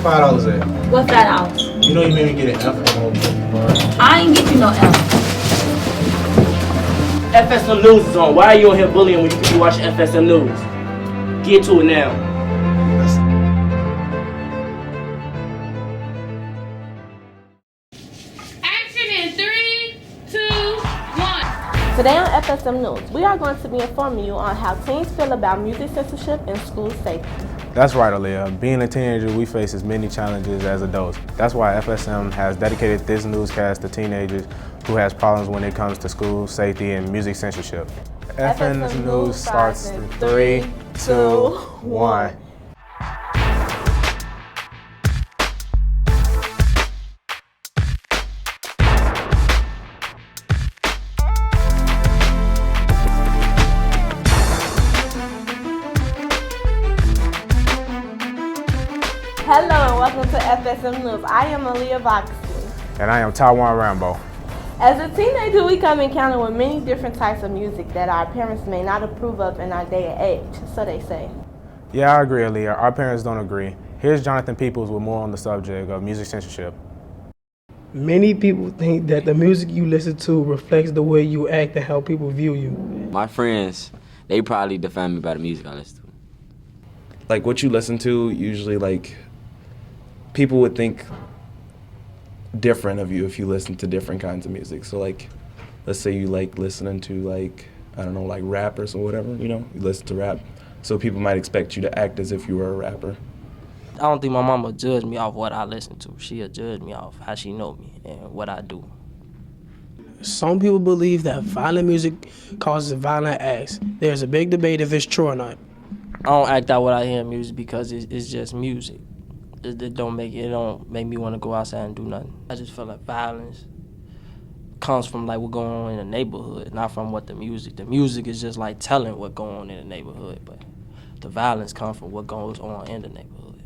$5 at? What's that out? You know you made me get an F on the whole book. I ain't get you no L. FSM News is on. Why are you on here bullying when you can be watching FSM News? Get to it now. Action in 3, 2, 1. Today on FSM News, we are going to be informing you on how teens feel about music censorship and school safety. That's right, Aaliyah. Being a teenager, we face as many challenges as adults. That's why FSM has dedicated this newscast to teenagers who has problems when it comes to school safety and music censorship. FSM News starts in 3, 2, 1. Hello and welcome to FSM News. I am Aaliyah Voxley. And I am Taiwan Rambo. As a teenager, we come encounter with many different types of music that our parents may not approve of in our day and age, so they say. Yeah, I agree, Aaliyah. Our parents don't agree. Here's Jonathan Peoples with more on the subject of music censorship. Many people think that the music you listen to reflects the way you act and how people view you. My friends, they probably define me by the music I listen to. Like what you listen to, usually like people would think different of you if you listen to different kinds of music. So like, let's say you like listening to like, I don't know, like rappers or whatever, you know, you listen to rap. So people might expect you to act as if you were a rapper. I don't think my mama will judge me off what I listen to. She'll judge me off how she know me and what I do. Some people believe that violent music causes violent acts. There's a big debate if it's true or not. I don't act out what I hear in music because it's just music. It don't make me want to go outside and do nothing. I just feel like violence comes from like what's going on in the neighborhood, not from what the music. The music is just like telling what's going on in the neighborhood, but the violence comes from what goes on in the neighborhood.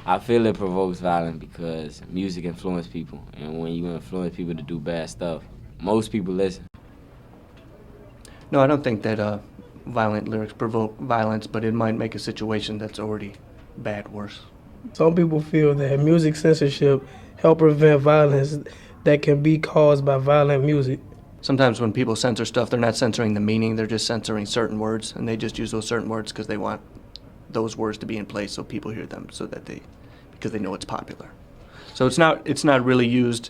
I feel it provokes violence because music influences people, and when you influence people to do bad stuff, most people listen. No, I don't think that violent lyrics provoke violence, but it might make a situation that's already bad worse. Some people feel that music censorship help prevent violence that can be caused by violent music. Sometimes when people censor stuff, they're not censoring the meaning, they're just censoring certain words, and they just use those certain words because they want those words to be in place so people hear them because they know it's popular. So it's not really used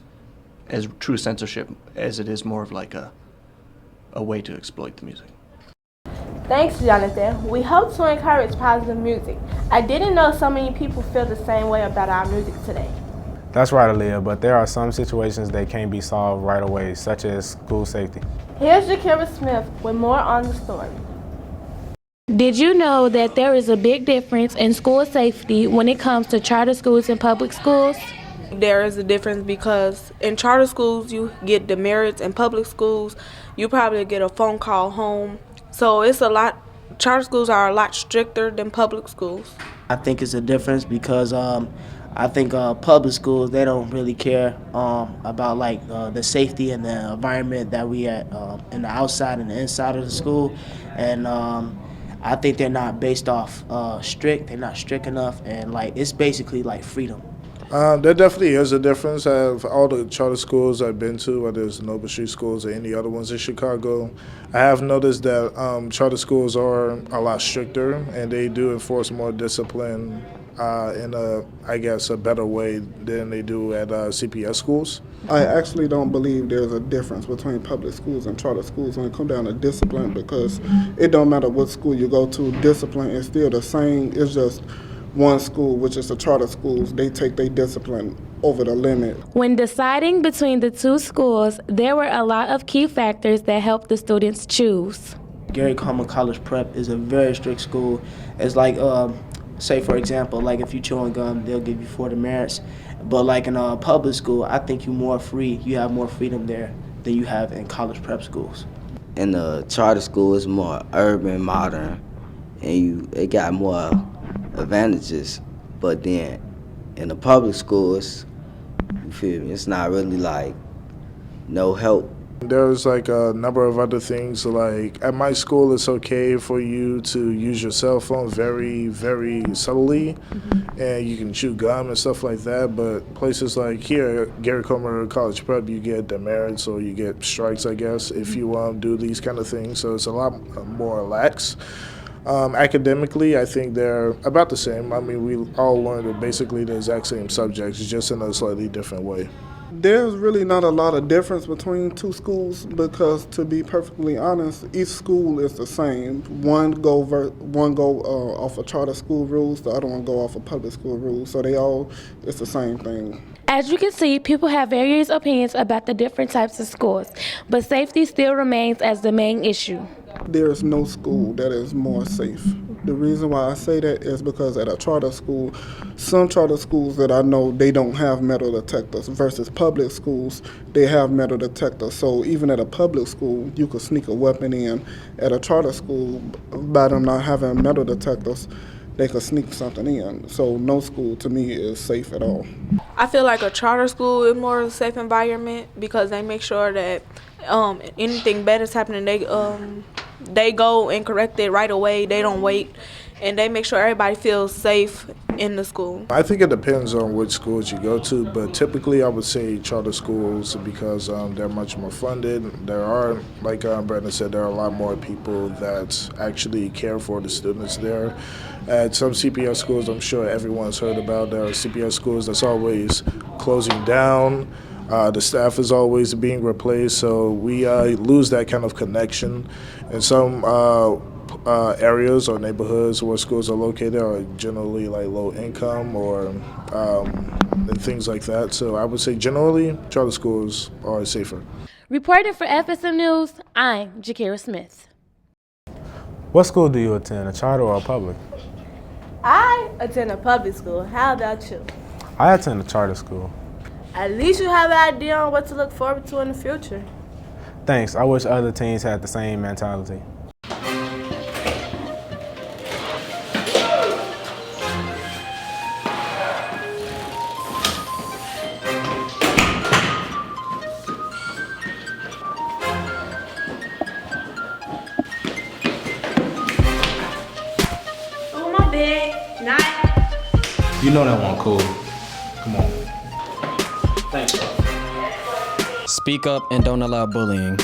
as true censorship as it is more of like a way to exploit the music. Thanks, Jonathan. We hope to encourage positive music. I didn't know so many people feel the same way about our music today. That's right, Aaliyah, but there are some situations that can't be solved right away, such as school safety. Here's Jakira Smith with more on the story. Did you know that there is a big difference in school safety when it comes to charter schools and public schools? There is a difference because in charter schools you get demerits, in public schools you probably get a phone call home. So charter schools are a lot stricter than public schools. I think it's a difference because I think public schools, they don't really care about like the safety and the environment that we at in the outside and the inside of the school. And I think they're not based off strict, they're not strict enough, and like it's basically like freedom. There definitely is a difference. All the charter schools I've been to, whether it's Noble Street schools or any other ones in Chicago, I have noticed that charter schools are a lot stricter and they do enforce more discipline in a better way than they do at CPS schools. I actually don't believe there's a difference between public schools and charter schools when it comes down to discipline, because it don't matter what school you go to, discipline is still the same. It's just one school, which is the charter schools, they take their discipline over the limit. When deciding between the two schools, there were a lot of key factors that helped the students choose. Gary Coleman College Prep is a very strict school. It's like, say for example, like if you chewing gum, they'll give you 4 demerits. But like in a public school, I think you're more free. You have more freedom there than you have in college prep schools. In the charter school, it's more urban, modern, and it got more advantages, but then in the public schools, you feel me, it's not really like no help. There's like a number of other things, like at my school it's okay for you to use your cell phone very, very subtly, and you can chew gum and stuff like that, but places like here, Gary Comer College Prep, you get demerits or you get strikes, I guess, if you do these kind of things, so it's a lot more lax. Academically, I think they're about the same. I mean, we all learned basically the exact same subjects, just in a slightly different way. There's really not a lot of difference between two schools because, to be perfectly honest, each school is the same. One go off of charter school rules, the other one go off of public school rules. So it's the same thing. As you can see, people have various opinions about the different types of schools, but safety still remains as the main issue. There's no school that is more safe. The reason why I say that is because at a charter school, some charter schools that I know, they don't have metal detectors versus public schools, they have metal detectors. So even at a public school, you could sneak a weapon in. At a charter school, by them not having metal detectors, they could sneak something in. So no school to me is safe at all. I feel like a charter school is more of a safe environment because they make sure that anything bad is happening, they go and correct it right away. They don't wait, and they make sure everybody feels safe in the school. I think it depends on which schools you go to, but typically I would say charter schools because they're much more funded. There are, like Brandon said, there are a lot more people that actually care for the students there. At some CPS schools, I'm sure everyone's heard about, there are CPS schools that's always closing down. The staff is always being replaced, so we lose that kind of connection. In some areas or neighborhoods where schools are located are generally like low income or and things like that. So I would say generally charter schools are safer. Reporting for FSM News, I'm Jakira Smith. What school do you attend, a charter or a public? I attend a public school. How about you? I attend a charter school. At least you have an idea on what to look forward to in the future. Thanks. I wish other teams had the same mentality. Oh, my bad. Night. You know that one cool. Come on. Thanks. Speak up and don't allow bullying.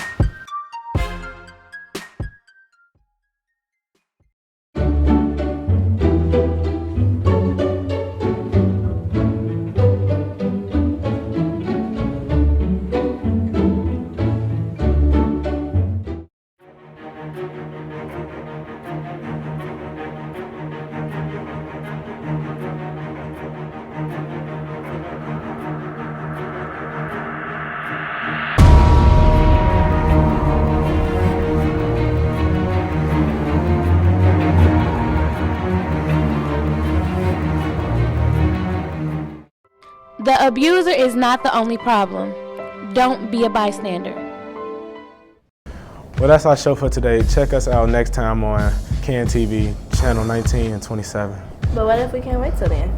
The abuser is not the only problem. Don't be a bystander. Well, that's our show for today. Check us out next time on CAN TV, channel 19 and 27. But what if we can't wait till then?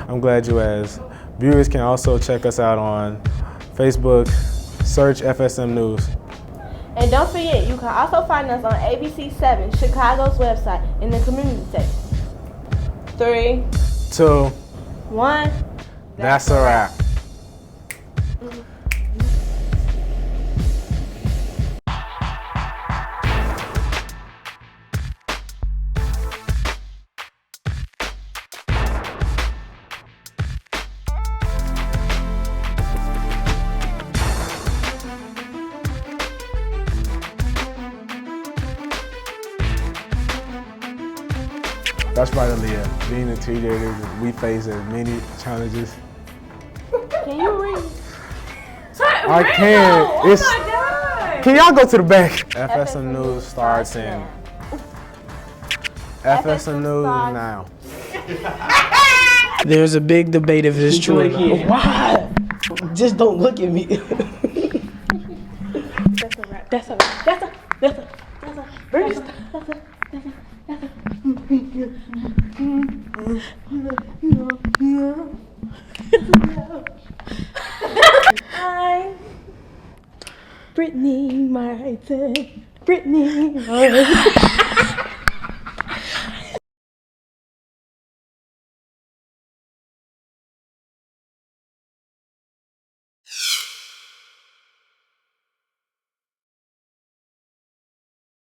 I'm glad you asked. Viewers can also check us out on Facebook, search FSM News. And don't forget, you can also find us on ABC7, Chicago's website, in the community section. 3, 2, 1. That's a wrap. That's right, Aaliyah. Being a teenager, we face as many challenges. Can you read? I can. Oh my God. Can y'all go to the back? FSM News starts in. FSM News now. There's a big debate if it's true or not. Why? Just don't look at me. That's a Hi. Brittany. Whitney.